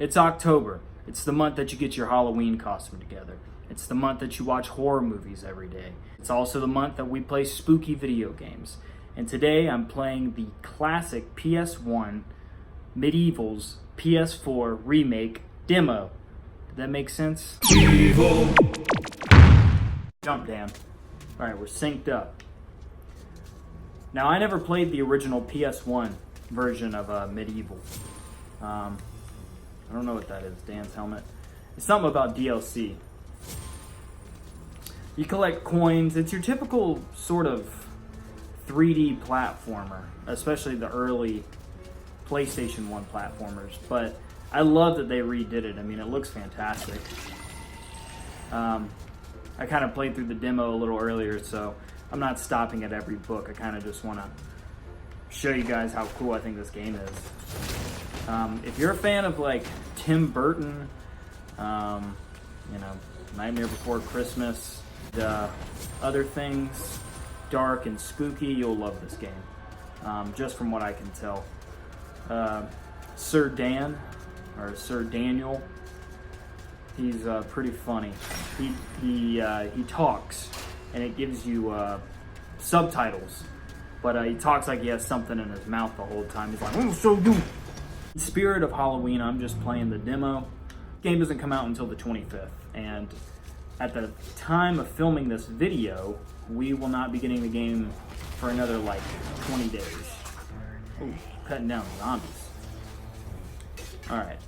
It's October. It's the month that you get your Halloween costume together. It's the month that you watch horror movies every day. It's also the month that we play spooky video games. And today I'm playing the classic PS1 Medieval's PS4 remake demo. Did that make sense? Evil. Jump, Dan. Alright, we're synced up. Now, I never played the original PS1 version of Medieval. I don't know what that is, Dan's helmet. It's something about DLC. You collect coins. It's your typical sort of 3D platformer, especially the early PlayStation 1 platformers. But I love that they redid it. I mean, it looks fantastic. I kind of played through the demo a little earlier, so I'm not stopping at every book. I kind of just want to show you guys how cool I think this game is. If you're a fan of like Tim Burton, Nightmare Before Christmas, the other things, dark and spooky, you'll love this game. Just from what I can tell. Sir Dan, or Sir Daniel, he's pretty funny. He talks, and it gives you subtitles, but he talks like he has something in his mouth the whole time. He's like, "Oh, so you." In the spirit of Halloween, I'm just playing the demo. The game doesn't come out until the 25th, and at the time of filming this video, we will not be getting the game for another like 20 days. Ooh, cutting down zombies. Alright,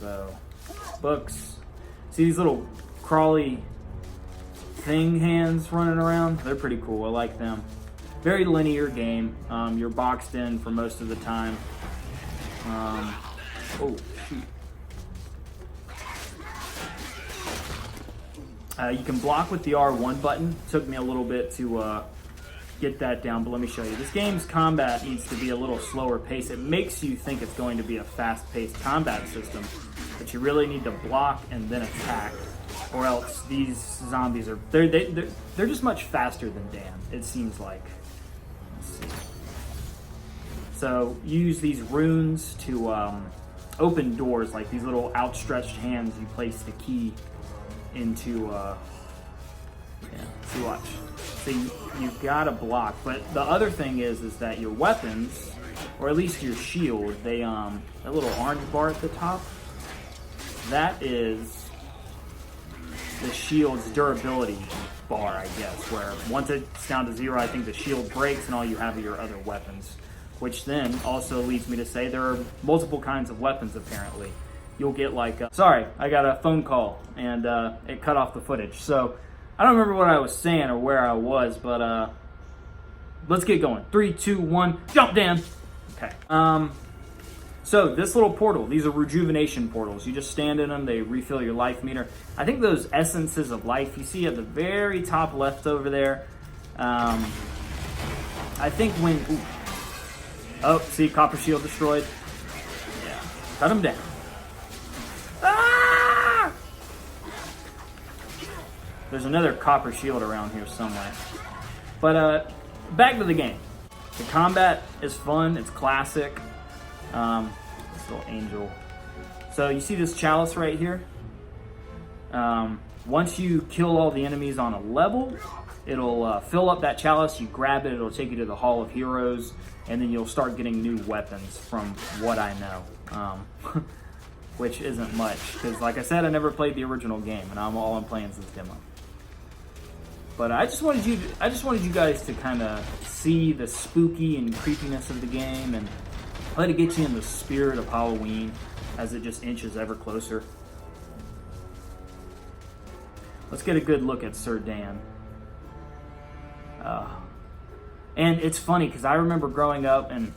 so books. See these little crawly thing hands running around? They're pretty cool. I like them. Very linear game. You're boxed in for most of the time. Oh, shoot. You can block with the R1 button. Took me a little bit to get that down, but let me show you. This game's combat needs to be a little slower pace. It makes you think it's going to be a fast-paced combat system, but you really need to block and then attack, or else these zombies are they're just much faster than Dan, it seems like. Let's see. So you use these runes to open doors, like these little outstretched hands. You place the key into see, watch. So you gotta block, but the other thing is that your weapons, or at least your shield, they that little orange bar at the top, that is the shield's durability bar, I guess, where once it's down to 0, I think the shield breaks and all you have are your other weapons, which then also leads me to say there are multiple kinds of weapons apparently. You'll get like sorry, I got a phone call and it cut off the footage, so I don't remember what I was saying or where I was, but let's get going. 3, 2, 1, jump, Dan. Okay. So this little portal, these are rejuvenation portals. You just stand in them, they refill your life meter. I think those essences of life you see at the very top left over there. I think when, ooh. Oh, see, copper shield destroyed. Yeah, cut him down. Ah! There's another copper shield around here somewhere. But back to the game. The combat is fun. It's classic. This little angel. So you see this chalice right here? Once you kill all the enemies on a level, it'll fill up that chalice. You grab it. It'll take you to the Hall of Heroes. And then you'll start getting new weapons from what I know. Which isn't much. Because like I said, I never played the original game. And all I'm playing is this demo. But I just wanted you guys to kind of see the spooky and creepiness of the game and let it get you in the spirit of Halloween as it just inches ever closer. Let's get a good look at Sir Dan. And it's funny because I remember growing up and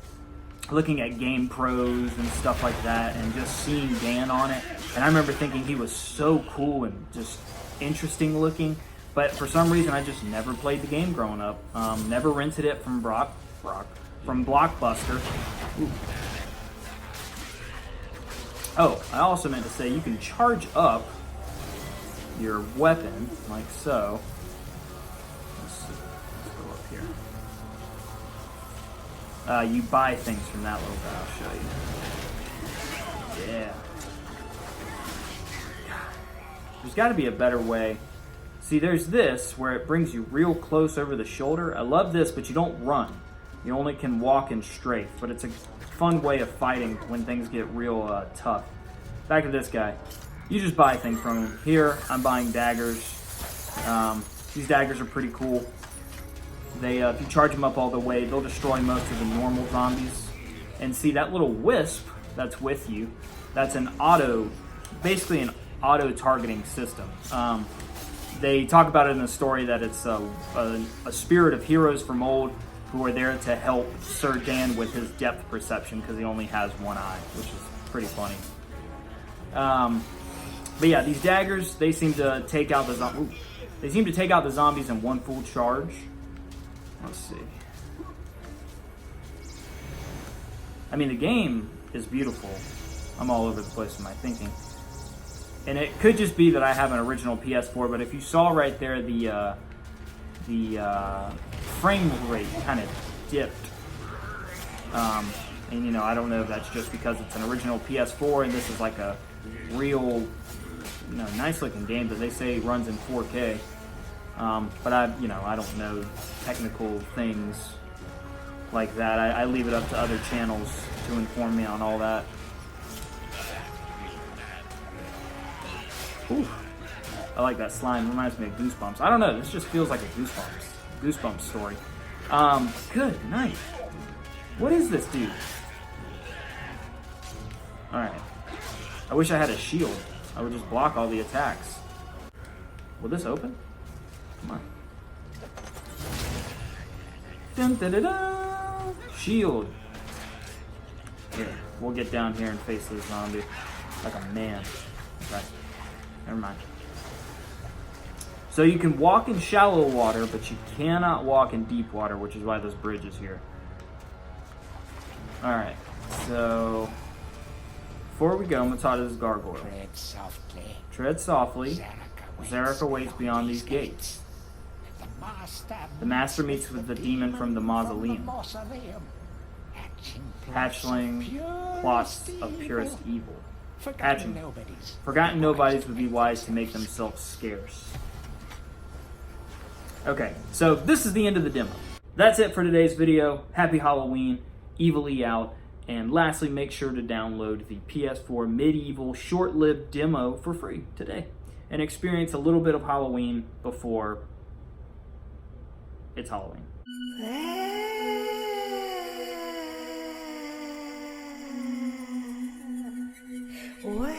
looking at Game Pros and stuff like that and just seeing Dan on it. And I remember thinking he was so cool and just interesting looking. But for some reason, I just never played the game growing up. Never rented it from from Blockbuster. Ooh. Oh, I also meant to say you can charge up your weapon like so. Let's see. Let's go up here. You buy things from that little guy. I'll show you. Yeah. There's got to be a better way. See, there's this where it brings you real close over the shoulder. I love this, but you don't run. You only can walk and strafe, but it's a fun way of fighting when things get real tough. Back to this guy. You just buy things from him. Here, I'm buying daggers. These daggers are pretty cool. They, if you charge them up all the way, they'll destroy most of the normal zombies. And see, that little wisp that's with you, that's an basically an auto-targeting system. They talk about it in the story that it's a spirit of heroes from old who are there to help Sir Dan with his depth perception because he only has one eye, which is pretty funny. But yeah, these daggers, they seem to take out the zombies in one full charge. Let's see. I mean, the game is beautiful. I'm all over the place with my thinking. And it could just be that I have an original PS4, but if you saw right there, the frame rate kind of dipped. And you know, I don't know if that's just because it's an original PS4 and this is like a real, nice looking game that they say runs in 4K. But I don't know technical things like that. I leave it up to other channels to inform me on all that. Ooh, I like that slime. Reminds me of Goosebumps. I don't know. This just feels like a Goosebumps story. Good night. What is this dude? All right. I wish I had a shield. I would just block all the attacks. Will this open? Come on. Dun, dun, dun, dun. Shield. Here, we'll get down here and face this zombie like a man. Okay. Never mind. So you can walk in shallow water, but you cannot walk in deep water, which is why this bridge is here. Alright, so before we go, I'm going to talk to this gargoyle. Tread softly. Tread softly. Zarek awaits beyond these gates. The master meets with the demon from the mausoleum. Hatchling plots of purest evil. Hatching. Forgotten nobodies would be wise to make themselves scarce. Okay, so this is the end of the demo. That's it for today's video. Happy Halloween, Evilly out, and lastly, make sure to download the PS4 Medieval short-lived demo for free today and experience a little bit of Halloween before it's Halloween. What?